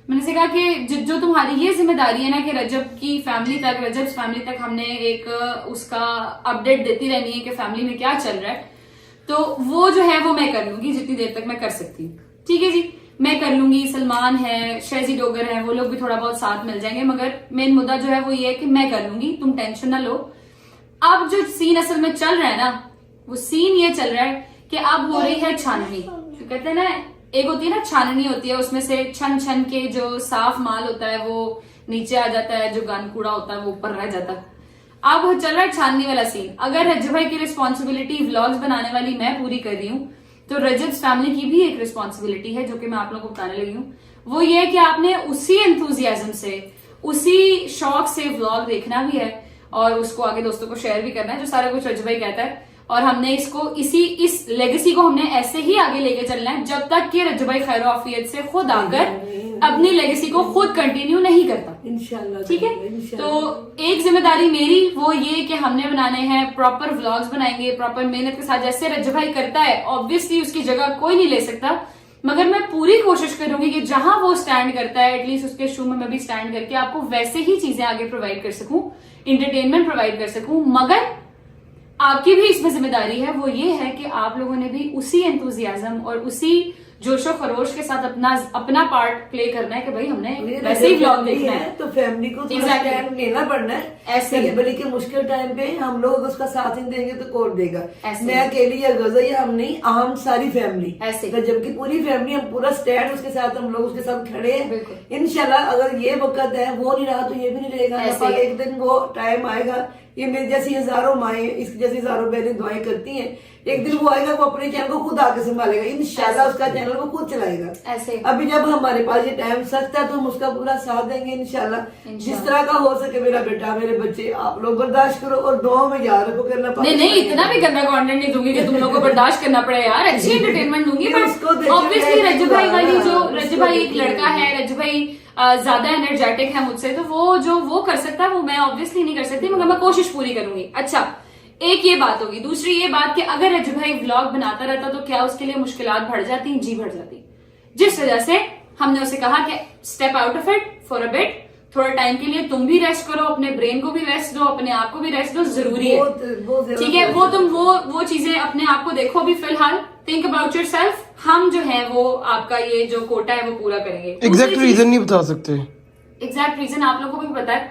मैंने से कहा कि जो तुम्हारी ये जिम्मेदारी है ना कि रजब की फैमिली तक, रजब फैमिली तक हमने एक उसका अपडेट देती रहनी है कि फैमिली में क्या चल रहा है, तो वो जो है वो मैं कर लूंगी जितनी देर तक मैं कर सकती हूँ। ठीक है जी, मैं कर लूंगी। सलमान है, शहजी डोगर है, वो लोग भी थोड़ा बहुत साथ मिल जाएंगे, मगर मेन मुद्दा जो है वो ये है कि मैं कर लूंगी, तुम टेंशन ना लो। अब जो सीन असल में चल रहा है ना, वो सीन ये चल रहा है कि अब हो रही है छाननी। तो कहते हैं ना, एक होती है ना छाननी होती है, उसमें से छन छन के जो साफ माल होता है वो नीचे आ जाता है, जो गन कूड़ा होता है वो ऊपर रह जाता है। अब चल रहा है छाननी वाला सीन। अगर रजब भाई की रिस्पॉन्सिबिलिटी व्लॉग्स बनाने वाली मैं पूरी कर रही हूँ, तो रजब फैमिली की भी एक रिस्पॉन्सिबिलिटी है, जो कि मैं आप लोगों को बताने लगी हूँ। वो ये है कि आपने उसी एंथुजियाज्म से, उसी शौक से व्लॉग देखना भी है और उसको आगे दोस्तों को शेयर भी करना है, जो सारा कुछ रजब भाई कहता है। और हमने इसको इस लेगेसी को हमने ऐसे ही आगे लेके चलना है जब तक कि रजब भाई खैर आफियत से खुद आकर अपनी लेगेसी को खुद कंटिन्यू नहीं करता। इंशाल्लाह, ठीक है। तो एक जिम्मेदारी मेरी वो ये कि हमने बनाने हैं, प्रॉपर व्लॉग्स बनाएंगे, प्रॉपर मेहनत के साथ, जैसे रजब भाई करता है। ऑब्वियसली उसकी जगह कोई नहीं ले सकता, मगर मैं पूरी कोशिश करूंगी कि जहां वो स्टैंड करता है एटलीस्ट उसके शू में मैं भी स्टैंड करके आपको वैसे ही चीजें आगे प्रोवाइड कर सकूं, इंटरटेनमेंट प्रोवाइड कर सकूं। मगर आपकी भी इसमें जिम्मेदारी है, वो ये है कि आप लोगों ने भी उसी एंथुजियाज्म और उसी जोशो खरोश के साथ अपना पार्ट प्ले करना है कि भाई हमने वैसे ही व्लॉग देखना है, तो फैमिली को थोड़ा टाइम लेना पड़ना है। ऐसे ही बल्कि मुश्किल टाइम पे हम लोग उसका साथ नहीं देंगे तो कौन देगा। ऐसे मैं अकेली या गजा या हम नहीं, हम सारी फैमिली ऐसे, जबकि पूरी फैमिली, हम पूरा स्टैंड उसके साथ, हम लोग उसके साथ खड़े हैं। इंशाल्लाह अगर ये वक्त है वो नहीं रहा तो ये भी नहीं रहेगा। एक दिन वो टाइम आएगा, ये मेरी जैसी हजारों माएं, इसकी जैसी हजारों बहनें दुआएं करती हैं, एक दिन वो आएगा वो अपने चैनल को खुद आके संभालेगा, इंशाल्लाह उसका चैनल वो खुद चलाएगा। ऐसे अभी जब हमारे पास ये टाइम सख्त है तो हम उसका पूरा साथ देंगे इंशाल्लाह। जिस तरह का हो सके मेरा बेटा, मेरे बच्चे, आप लोग बर्दाश्त करो और दुआ में याद रखो करना। नहीं, इतना भी गंदा कंटेंट नहीं दूंगी कि तुम लोग को बर्दाश्त करना पड़े यार, अच्छी एंटरटेनमेंट दूंगी। बट ऑब्वियसली रजब भाई वाली जो, रजब भाई एक लड़का है, रजब भाई ज्यादा एनर्जेटिक है मुझसे, तो वो जो वो कर सकता है वो मैं ऑब्वियसली नहीं कर सकती, मगर मैं कोशिश पूरी करूंगी। अच्छा, एक ये बात होगी। दूसरी ये बात कि अगर रजब भाई व्लॉग बनाता रहता तो क्या उसके लिए मुश्किलात बढ़ जाती? जी बढ़ जाती। जिस वजह से हमने उसे कहा कि step out of it for a bit, थोड़ा टाइम के लिए तुम भी रेस्ट करो, अपने ब्रेन को भी रेस्ट दो, अपने आप को भी रेस्ट दो, जरूरी है। ठीक है, वो तुम वो चीजें अपने आप को देखो भी फिलहाल थिंक अबाउट योरसेल्फ। हम जो है वो आपका ये जो कोटा है वो पूरा करेंगे। एग्जैक्ट रीजन नहीं बता सकते। एग्जैक्ट रीजन आप लोगों को भी पता है,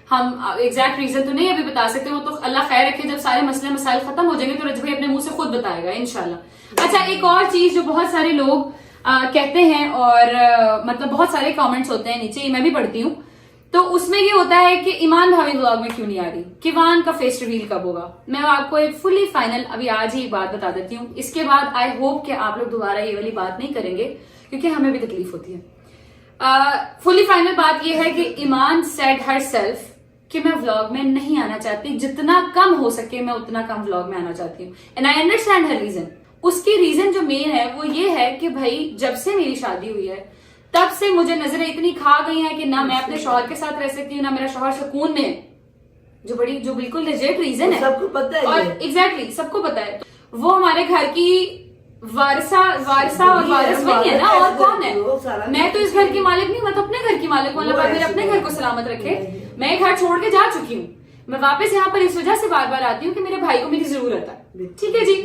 हम एग्जैक्ट रीजन तो नहीं अभी बता सकते, वो तो अल्लाह खैर रखे, जब सारे मसले मसाइल खत्म हो जाएंगे तो रजब भाई अपने मुंह से खुद बताएगा इंशाल्लाह। अच्छा, एक और चीज जो बहुत सारे लोग कहते हैं और मतलब बहुत सारे कमेंट्स होते हैं नीचे, मैं भी पढ़ती हूँ, तो उसमें ये होता है कि ईमान भाभी व्लॉग में क्यों नहीं आ रही, किवान का फेस रिवील कब होगा। मैं आपको एक फुली फाइनल अभी आज ही एक बात बता देती हूँ, इसके बाद आई होप कि आप लोग दोबारा ये वाली बात नहीं करेंगे क्योंकि हमें भी तकलीफ होती है। फुली फाइनल बात ये है कि ईमान सेड हर सेल्फ कि मैं व्लॉग में नहीं आना चाहती, जितना कम हो सके मैं उतना कम व्लॉग में आना चाहती हूँ, and I understand her reason. उसकी रीजन जो मेन है वो ये है कि भाई जब से मेरी शादी हुई है तब से मुझे नजरें इतनी खा गई हैं कि ना मैं अपने शौहर के साथ रह सकती हूँ, ना मेरा शौहर सुकून में है, जो बिल्कुल लेजिट रीजन है, सबको पता है, और एग्जैक्टली सबको पता है। वो हमारे घर की वारसा और वारिस वही है ना, और कौन है। मैं तो इस घर की मालिक नहीं, मैं तो अपने घर की मालिक हूँ, अल्लाह पाक मेरे अपने घर को सलामत रखे। मैं घर छोड़ के जा चुकी हूँ, मैं वापस यहाँ पर इस वजह से बार बार आती हूँ कि मेरे भाई को मेरी जरूरत है, ठीक है जी।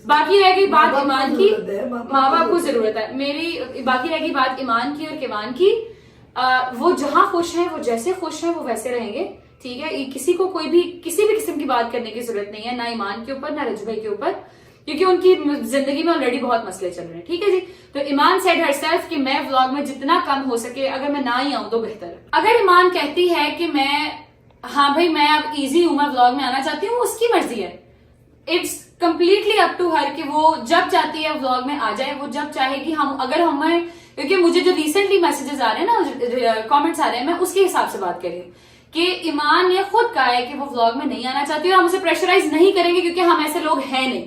बाकी रह गई बात ईमान की, माँ बाप को जरूरत है मेरी, बाकी रह गई बात ईमान की और किवान की। वो जहाँ खुश है, वो जैसे खुश है वो वैसे रहेंगे, ठीक है। किसी को कोई भी किसी भी किस्म की बात करने की जरूरत नहीं है, ना ईमान के ऊपर ना रजब भाई के ऊपर, क्योंकि उनकी जिंदगी में ऑलरेडी बहुत मसले चल रहे हैं, ठीक है जी। तो ईमान सेड हरसेल्फ कि मैं व्लॉग में जितना कम हो सके अगर मैं ना ही आऊं तो बेहतर है। अगर ईमान कहती है कि हाँ भाई मैं अब इजी हूं, मैं व्लॉग में आना चाहती हूँ, उसकी मर्जी है, it's completely up to her कि वो जब चाहती है व्लॉग में आ जाए, वो जब चाहेगी। हम अगर हमें, क्योंकि मुझे जो रिसेंटली मैसेजेस आ रहे हैं ना, कमेंट्स आ रहे हैं, मैं उसके हिसाब से बात कर रही हूँ कि ईमान ने खुद कहा है कि वो व्लॉग में नहीं आना चाहती और हम उसे प्रेशराइज नहीं करेंगे क्योंकि हम ऐसे लोग हैं नहीं,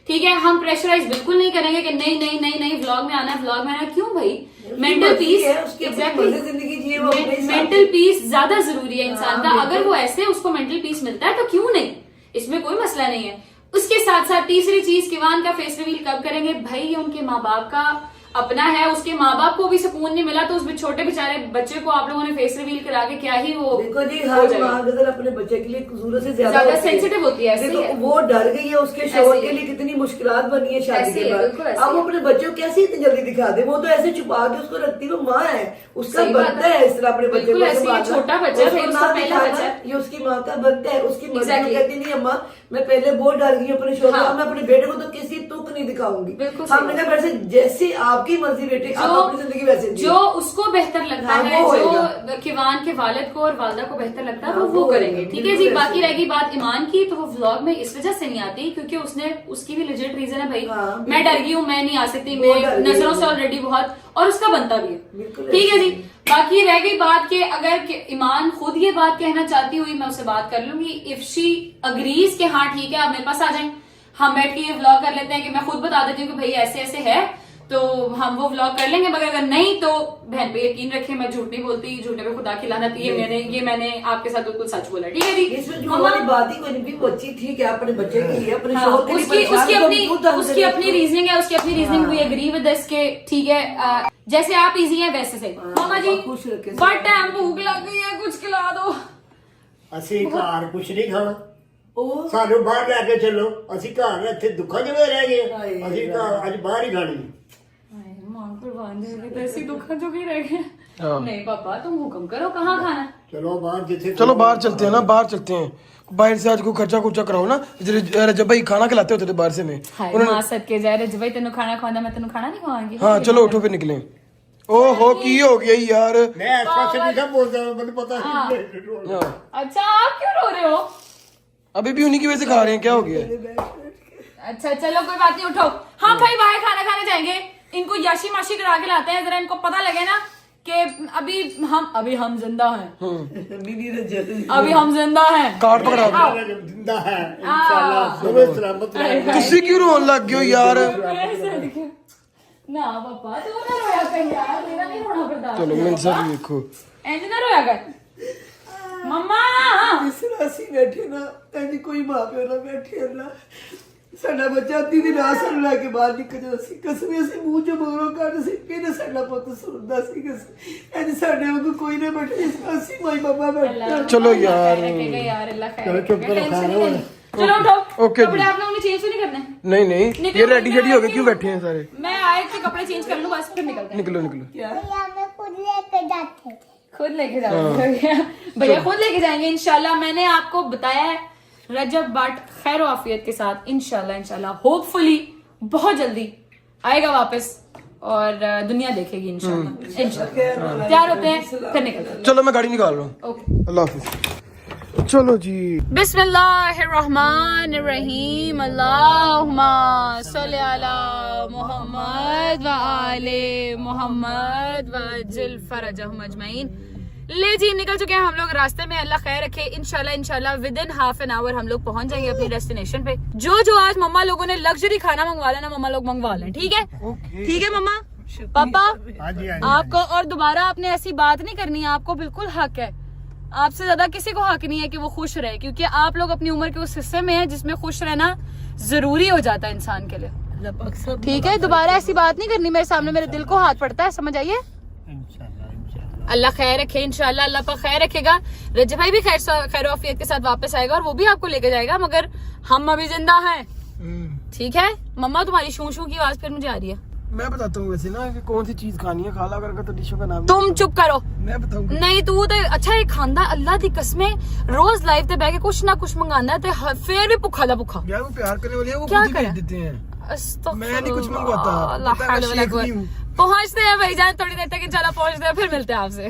ठीक है। हम प्रेशराइज बिल्कुल नहीं करेंगे कि नहीं नहीं नहीं नहीं व्लॉग में आना है, व्लॉग में आना। क्यों भाई, mental peace, exactly mental peace ज्यादा जरूरी है इंसान का। अगर वो ऐसे उसको मेंटल पीस मिलता है तो क्यों नहीं, इसमें कोई मसला नहीं है। उसके साथ साथ तीसरी चीज, किवान का फेस रिवील कब करेंगे भाई, ये उनके माँ बाप का अपना है, उसके माँ बाप को भी सुकून नहीं मिला तो उस छोटे बेचारे बच्चे को आप लोगों ने फेस रिवील करा के क्या ही वो। देखो जी, हर माँ अगर अपने बच्चे के लिए जरूरत से ज्यादा सेंसिटिव होती है, देखो वो डर गई है, उसके शौहर के लिए कितनी मुश्किलात बनी है शादी के बाद। अब वो अपने बच्चों को कैसे इतनी जल्दी दिखा दे, वो तो ऐसे छुपा के उसको रखती, वो माँ है, उसका बनता है इस तरह अपने बच्चे को, छोटा बच्चा, ये उसकी माँ का बनता है। उसकी मर्जी कहती नहीं अम्मा मैं पहले बहुत डर गई अपने शौहर, मैं अपने बेटे को तो किसी तुक नहीं दिखाऊंगी। हमने कहा वैसे जैसे आपकी मर्जी बेटे, आप अपनी जिंदगी वैसे जो उसको बेहतर लगता है, जो किवान के वालिद को और वालदा को बेहतर लगता है वो करेंगे, ठीक है जी। बाकी रहेगी बात ईमान की, तो वो व्लॉग में इस वजह से नहीं आती क्योंकि उसकी भी लेजिट रीजन है भाई, मैं डर गई हूँ, मैं नहीं आ सकती, मैं नजरों से ऑलरेडी बहुत, और उसका बनता भी है, ठीक है जी। बाकी रह गई बात के अगर ईमान खुद ये बात कहना चाहती हुई, मैं उससे बात कर लूंगी, इफ शी अग्रीज के हाँ ठीक है आप मेरे पास आ जाए, हम बैठ के ये व्लॉग कर लेते हैं कि मैं खुद बता देती हूँ कि भाई ऐसे ऐसे है, तो हम वो व्लॉग कर लेंगे। मगर अगर नहीं तो बहन पे यकीन रखें, मैं झूठ नहीं बोलती, झूठे पे खुदा की लानत, ये मैंने आपके साथ बिल्कुल सच बोला, ठीक है जी। इसमें जो हमारी बात ही कोई नहीं, वो अच्छी ठीक है अपने बच्चे के लिए, अपने शौहर के लिए, उसकी अपनी रीजनिंग है, उसकी अपनी reasoning, we agree with this के ठीक है, जैसे आप इजी हैं वैसे से। मामा जी बट टाइम भूख लग गई है, कुछ खिला दो। ਅਸੀਂ ਘਰ ਕੁਛ ਨਹੀਂ ਖਾਣਾ, ਸਾਨੂੰ ਬਾਹਰ ਲੈ ਕੇ ਚੱਲੋ, ਅਸੀਂ ਘਰ ਇੱਥੇ ਦੁੱਖਾਂ ਜਿਵੇਂ ਰਹਿ ਗਏ, ਅਸੀਂ ਘਰ ਅੱਜ ਬਾਹਰ ਹੀ ਖਾਣੀ। नहीं पापा तुम हुक्म करो कहाँ खाना। चलो बाहर जिथे, चलो बाहर चलते हैं ना, बाहर चलते हैं, बाहर से आज को खर्चा कुर्चा कराओ ना, जब भाई खाना खिलाते होते थे बाहर से में, मां सदके जाए रजब भाई तेनू खाना खवांदा, मैं तेनू खाना नहीं खवाऊंगी। हाँ चलो उठो फिर निकले। ओहो की हो गया यार, मैं इस पासे नहीं था बोलता, मुझे पता नहीं। अच्छा आप क्यों रो रहे हो? अभी भी उन्हीं की वजह से खा रहे हैं, क्या हो गया? अच्छा चलो कोई बात नहीं, उठो। हाँ भाई बाहर खाना खाने जाएंगे, इनको याशी माशी करा के लाते हैं, जरा इनको पता लगे ना कि अभी हम जिंदा हैं, अभी हम जिंदा हैं। कार्ड पकड़ा जिंदा है इंशाल्लाह, सुबह सलामत रहेगा। तुसी क्यों रोन लग गए हो यार? ना पापा तू ना रोया कर यार, मेरा नहीं रोना पड़ता। चलो मैं सब देखो, ऐसे ना रोया कर मम्मा। जिस तरह ਅਸੀਂ बैठे ना ऐसी कोई माँ प्यो ना बैठे अल्लाह, साडा बच्चा ਅੱਧੀ ਦੀ ਰਾਤ ਸਾਨੂੰ ਲੈ ਕੇ ਬਾਹਰ ਨਿਕਲ ਜਾਂਦਾ ਸੀ, ਕਸਮੇ ਅਸੀਂ ਮੂੰਹ ਚ ਮਗਰੋਂ ਕੱਢ ਸੀ, ਕਿਹਨੇ ਸਾਡਾ ਪੁੱਤ ਸੁਣਦਾ ਸੀ, ਐਂ ਸਾਡੇ ਵਾਂਗੂ ਕੋਈ ਨਾ ਬੈਠੇ, ਅਸੀਂ ਮਾਈ ਬਾਬਾ ਬੈਠੇ। चलो यार यार अल्लाह खैर चलो चुप करो, खाना चलो उठो। ओके कपड़े जी। आप लोगों ने चेंज तो नहीं करने? नहीं नहीं निकलो, ये रेडी मैं शेडी हो गए आती क्यों हूँ। बैठे हैं सारे? मैं आए थे कपड़े चेंज कर लूँ बस फिर निकलते हैं। निकलो निकलो। खुद लेके जाओगे? भैया खुद लेके जाएंगे इंशाल्लाह। मैंने आपको बताया है रजब बट खैर आफियत के साथ इंशाल्लाह होपफुली बहुत जल्दी आएगा वापस और दुनिया देखेगी इंशाल्लाह। तैयार होते हैं फिर निकलते हैं। चलो मैं गाड़ी निकाल रहा हूँ। ओके। अल्लाह हाफिज। चलो जी। बिस्मिल्लाहिर्रहमानिर्रहीम। अल्लाहुम्मा सल्ली अला मुहम्मद व आले मुहम्मद व अज्जिल फरजहुम अजमईन। ले जी निकल चुके हैं हम लोग रास्ते में। अल्लाह खैर रखे। इंशाल्लाह with in half an hour हम लोग पहुंच जाएंगे अपनी डेस्टिनेशन पे। जो आज मम्मा लोगों ने लग्जरी खाना मंगवा लेना मम्मा लोग मंगवा लें। ठीक है? ठीक है मम्मा पापा आपको। और दोबारा आपने ऐसी बात नहीं करनी है। आपको बिल्कुल हक है। आपसे ज्यादा किसी को हक नहीं है कि वो खुश रहे, क्योंकि आप लोग अपनी उम्र के उस हिस्से में हैं जिसमें खुश रहना जरूरी हो जाता है इंसान के लिए। ठीक है? दोबारा ऐसी बात नहीं करनी मेरे सामने। मेरे दिल को हाथ पड़ता है, समझ आइए। अल्लाह खैर रखे। इंशाल्लाह अल्लाह पर खैर रखेगा। रजब भाई भी खैर आफियत के साथ वापस आएगा और वो भी आपको लेके जाएगा, मगर हम अभी जिंदा हैं। ठीक है? मम्मा तुम्हारी शू शू की आवाज फिर मुझे आ रही है। मैं बताता हूँ वैसे ना कि कौन सी चीज खानी है। खाला करके तो डिशों का नाम तुम चुप करो। मैं बताऊंगा। नहीं तू तो अच्छा एक खांदा अल्लाह दी कसमें रोज लाइव ते बह के कुछ ना कुछ मंगाना ते फिर भी भुखा दा भुखा। यार वो प्यार करने वाले हैं, वो क्या खुद ही करें? भेज देते हैं। अस्तगफुरुल्लाह। मैं नहीं कुछ मंगवाता। अल्लाह पता है, मैं हौल वला शेख कुव्वत। नहीं हूँ। पहुंचते हैं भाईजान थोड़ी देर तक इंशाल्लाह पहुंचते हैं, फिर मिलते हैं आपसे।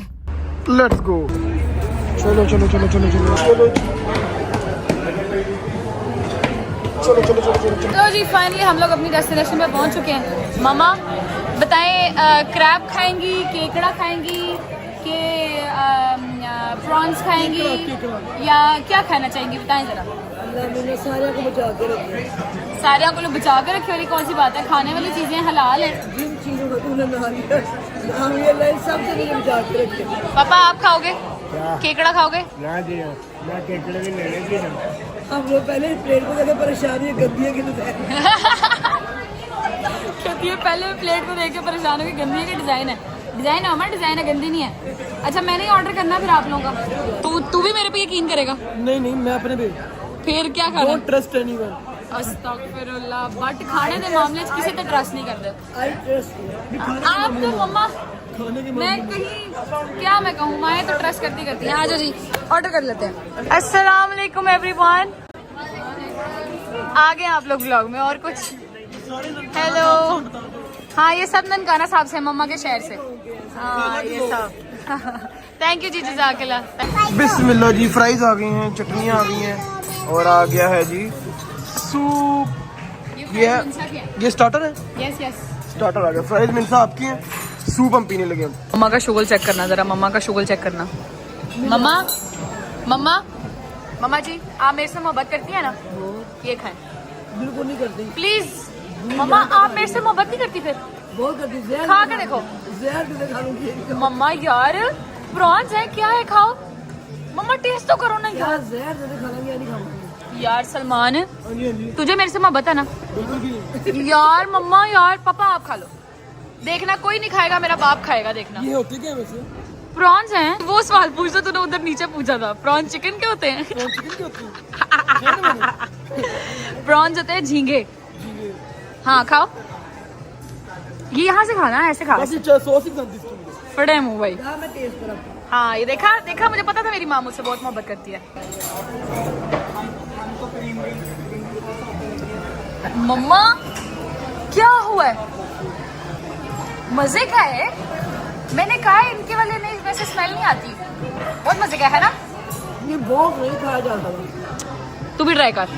Let's go. चलो चलो चलो चलो चलो चलो चलो चलो चलो चलो चलो। तो जी फाइनली हम लोग अपनी डेस्टिनेशन पे पहुंच चुके हैं। मामा बताएं क्रैब खाएंगी, केकड़ा खाएंगी कि प्रॉन्स खाएंगी या क्या खाना चाहेंगी? बताएं जरा। अल्लाह मैंने सारे को बचा के रखे। सारे को बचा के रखे वाली कौन सी बात है? खाने वाली चीजें हलाल है। जिन चीजों को तूने नहा लिया हम ये लाइन सबसे नहीं बचा के रखे। पापा आप खाओगे केकड़ा? खाओगे? ना जी मैं केकड़े भी ले लेगी ना। हम लोग पहले प्लेट को देखे परेशानी है गंदी है कि कहती है पहले प्लेट को देख के परेशान हो कि गंदी है कि डिजाइन है। डिजाइन है हमारा, डिजाइन है, गंदी नहीं है। अच्छा मैंने ही ऑर्डर करना फिर आप लोगों का। तू भी मेरे पे यकीन करेगा? नहीं नहीं मैं अपने पे फिर क्या खाना? Don't trust anyone. अस्तगफिरुल्लाह। बट खाने के मामले में किसी पे ट्रस्ट नहीं करते आई ट्रस्ट आप तो मम्मा। मैं कहीं क्या मैं कहूँ, माए तो ट्रस्ट करती करती हैं। आ जाओ जी ऑर्डर कर लेते हैं। अस्सलाम वालेकुम एवरीवन। आ गए आप लोग ब्लॉग में और कुछ? हेलो। हाँ ये सब ननकाना साहब से, मम्मा के शहर से। हाँ ये सब। थैंक यू जी जज़ाकल्लाह। बिस्मिल्लाह जी। फ्राइज आ गई हैं, चटनियाँ आ गई हैं और आ गया है जी सूप। ये स्टार्टर है। यस यस स्टार्टर आ गया। फ्राइज मिनसा आपकी है, सूप हम पीने लगे। मम्मा का शुगर चेक करना जरा। मम्मा का शुगर चेक करना। मम्मा मम्मा मम्मा जी आप मेरे से मोहब्बत करती है ना? ये खाएं। बिल्कुल नहीं करती। प्लीज मम्मा आप मेरे से मोहब्बत नहीं करती? फिर बहुत करती। जहर खा के देखो। जहर भी खा लूंगी। मम्मा यार प्रॉन्स है क्या है? खाओ मम्मा टेस्ट तो करो ना क्या यार। जहर दे खा लूंगी या नहीं खाऊंगी? यार सलमान तुझे मेरे से मोहब्बत है ना? यार मम्मा यार पापा आप खा लो। देखना कोई नहीं खाएगा, मेरा बाप खाएगा। देखना ये होते क्या वैसे? प्रॉन्स हैं। वो सवाल पूछता तूने उधर नीचे पूछा था। प्रॉन्स चिकन के होते हैं? प्रॉन्स होते हैं झींगे। हाँ खाओ। ये यहाँ से खाना है, ऐसे खा। फटे मुंह भाई। हाँ मैं टेस्ट करा। हाँ ये देखा देखा, मुझे पता था मेरी माँ मुझसे बहुत मोहब्बत करती है। मम्मा क्या हुआ है? मजे का है? मैंने कहा है इनके वाले में वैसे स्मेल नहीं आती। बहुत मजे का है ना? ये बहुत नहीं खाया जाता। तू भी ट्राई कर।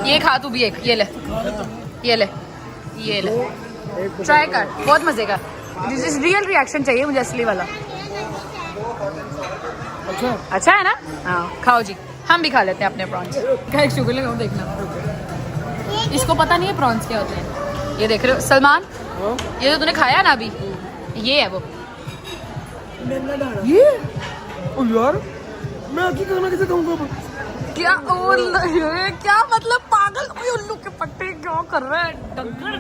ये खा तू भी एक। ये ले ये ले ये ले ट्राई कर। बहुत मजे का। दिस इज रियल रिएक्शन चाहिए मुझे, असली वाला। अच्छा है ना? हाँ खाओ जी। हम भी खा लेते हैं अपने प्रॉन्स। क्या एक शुगर लगाऊं? देखना इसको पता नहीं है प्रॉन्स क्या होते हैं। ये देख रहे हो सलमान, ये जो तूने खाया ना अभी, ये है वो। ये ओ यार मैं आगे खाना कैसे खाऊंगा? क्या क्या मतलब पागल? उल्लू के पट्टे क्या कर रहे हैं डंगर?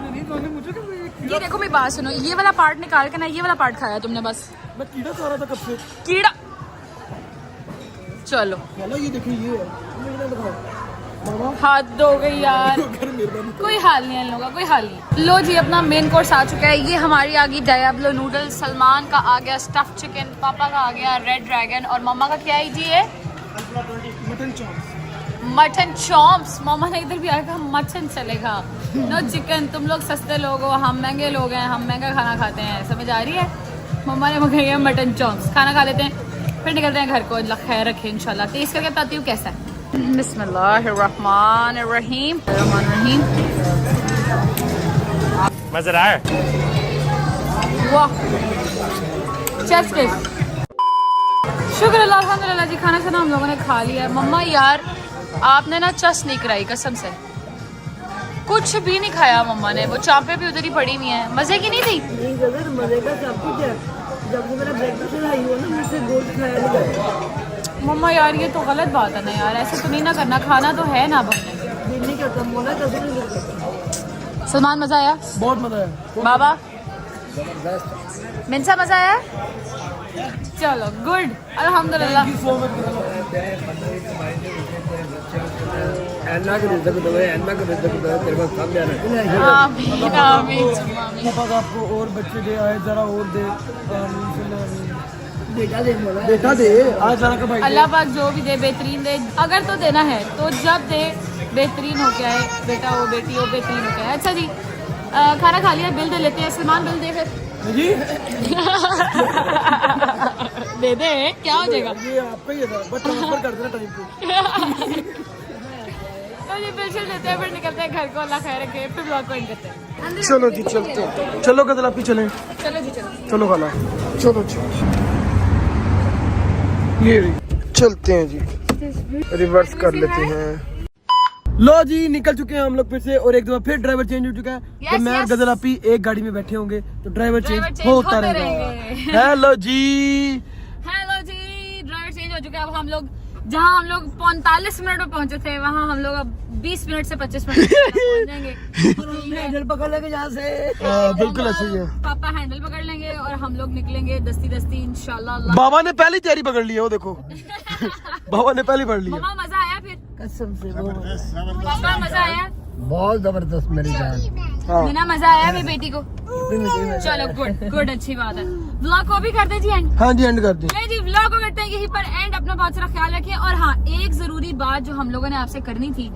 ये देखो मेरी बात सुनो, ये वाला पार्ट निकाल के ना ये वाला पार्ट खाया तुमने बस। मैं कीड़ा खा रहा था कब से। कीड़ा। चलो ये देखिए ये है। हाथ हो गई यार, कोई हाल नहीं है इन लोगों का, कोई हाल नहीं। लो जी अपना मेन कोर्स आ चुका है। ये हमारी आ गई डायब्लो नूडल्स, सलमान का आ गया स्टफ चिकन, पापा का आ गया रेड ड्रैगन और मम्मा का क्या है जी ये मटन चॉम्प्स। मम्मा ने इधर भी आया मटन चलेगा, नो चिकन। तुम लोग सस्ते लोग हो, हम महंगे लोग हैं, हम महंगा खाना खाते हैं, समझ आ रही है। मम्मा ने मंगाई है मटन चॉम्प्स, खाना खा लेते हैं फिर निकलते हैं घर को। अल्लाह खैर रखे इंशाल्लाह। टेस्ट करके बताती हूँ कैसा है। बिस्मिल्लाहिर्रहमानिर्रहीम। मज़ेदार। वाह चेस्ट किस। शुक्र अल्लाह अल्हम्दुलिल्लाह जी, खाना खाना हम लोगों ने खा लिया है। मम्मा यार आपने ना चस नहीं कराई कसम से, कुछ भी नहीं खाया मम्मा ने। वो चापे भी उधर ही पड़ी हुई हैं, मजे की नहीं थी। नहीं गदर मजे का सब कुछ है। जब से मेरा ब्रेकफास्ट चढ़ाई हो ना मुझसे गोश्त खाया नहीं जाता। मम्मा यार ये तो गलत बात है ना यार, ऐसे तो नहीं ना करना, खाना तो है ना अब अपने। दिल नहीं करता मोना कसम नहीं करता। सलमान मजा आया? बहुत मजा है बाबा मिनसा मजा आया? चलो गुड अल्हम्दुलिल्लाह। आमीन आमीन आमीन। आपको और बच्चे दे आए, जरा और दे। बेटा दे मोला, बेटा दे आज जरा का भाई। अल्लाह पाक जो भी दे बेहतरीन दे, अगर तो देना है तो जब दे बेहतरीन हो क्या है, बेटा हो बेटी हो बेहतरीन हो क्या है। अच्छा जी खाना खा लिया, बिल दे लेते हैं। सलमान बिल दे फिर जी दे दे क्या हो जाएगा। ये आपका ही था, बस ट्रांसफर कर देना टाइम पे। तो जी बिल शिल देते हैं फिर निकलते हैं घर को। अल्लाह खैर रखे, फिर ब्लॉग को एंड करते हैं। चलो जी चलते हैं, चलो कदल आप ही चलें। चलो जी चलो। चलो खाना चलो ये चलते हैं जी, रिवर्स कर लेते हैं। लो जी निकल चुके हैं हम लोग फिर से, और एक दफा फिर ड्राइवर चेंज हो चुका है। Yes, तो मैं और yes. गदल आपी एक गाड़ी में बैठे होंगे तो ड्राइवर Driver चेंज change होता होते रहेगा। रहेंगे। हेलो जी हेलो जी ड्राइवर चेंज हो चुका है। अब हम लोग जहाँ हम लोग 45 मिनट में पहुंचे थे वहाँ हम लोग अब 20 मिनट से 25 मिनट में पहुंच जाएंगे। हैंडल पकड़ लेके यहाँ से। बिल्कुल ऐसे ही है। पापा हैंडल पकड़ लेंगे और हम लोग निकलेंगे दस्ती दस्ती इंशाल्लाह। बाबा ने पहली तैयारी पकड़ ली है, वो देखो बाबा ने पहली पकड़ ली है। मम्मा मजा आया फिर? कसम से वो पापा मजा आया? बहुत जबरदस्त मेरी जान। बिना मजा आया मेरी बेटी को? चलो गुड गुड अच्छी बात है। व्लॉग को भी कर दे जी एंड। हाँ जी एंड कर दी। नहीं जी व्लॉग को करते हैं यहीं पर एंड। अपना बहुत सारा ख्याल रखें। और हाँ एक जरूरी बात जो हम लोगों ने आपसे करनी थी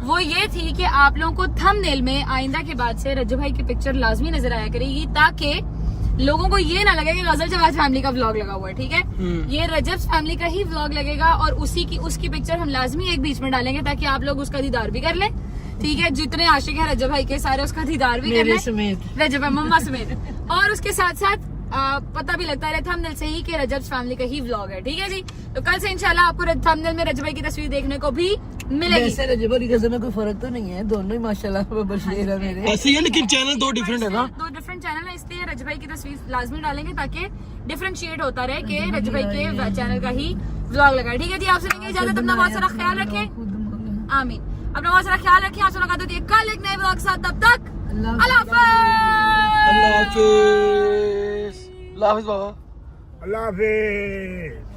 वो ये थी कि आप लोगों को थंबनेल में आइंदा के बाद से रज्जू भाई की पिक्चर लाजमी नजर आया करेगी, ताकि लोगों को ये ना लगे कि गजल जवाज फैमिली का व्लॉग लगा हुआ है। ठीक है, ये रजब फैमिली का ही व्लॉग लगेगा और उसकी पिक्चर हम लाजमी एक बीच में डालेंगे ताकि आप लोग उसका दीदार भी कर लें। ठीक है, जितने आशिक हैं रजब भाई के सारे उसका दीदार भी कर लें, रजब मम्मा समेत। और उसके साथ साथ पता भी लगता है थंबनेल से ही कि रजब फैमिली का ही व्लॉग है। ठीक है जी, तो कल से इंशाल्लाह आपको थंबनेल में रजब भाई की तस्वीर देखने को भी मिलेगी। वैसे रजब और रजब में कोई फर्क तो नहीं है, दोनों ही माशाल्लाह बशीर है मेरे। ऐसे ही है लेकिन चैनल दो डिफरेंट है ना। दो डिफरेंट चैनल है, इसलिए रजब भाई की तस्वीर लाजमी डालेंगे ताकि डिफरेंशिएट होता रहे कि रजब भाई के चैनल का ही व्लॉग लगा है। ठीक है जी, आपसे लेंगे इजाजत। अपना बहुत सारा ख्याल रखें। आमीन। अपना बहुत सारा ख्याल रखें। आपसे मुलाकात होती है कल एक नए व्लॉग के साथ। तब तक अल्लाह हाफिज़। अल्लाह हाफिज़ बाबा। अल्लाह हाफिज।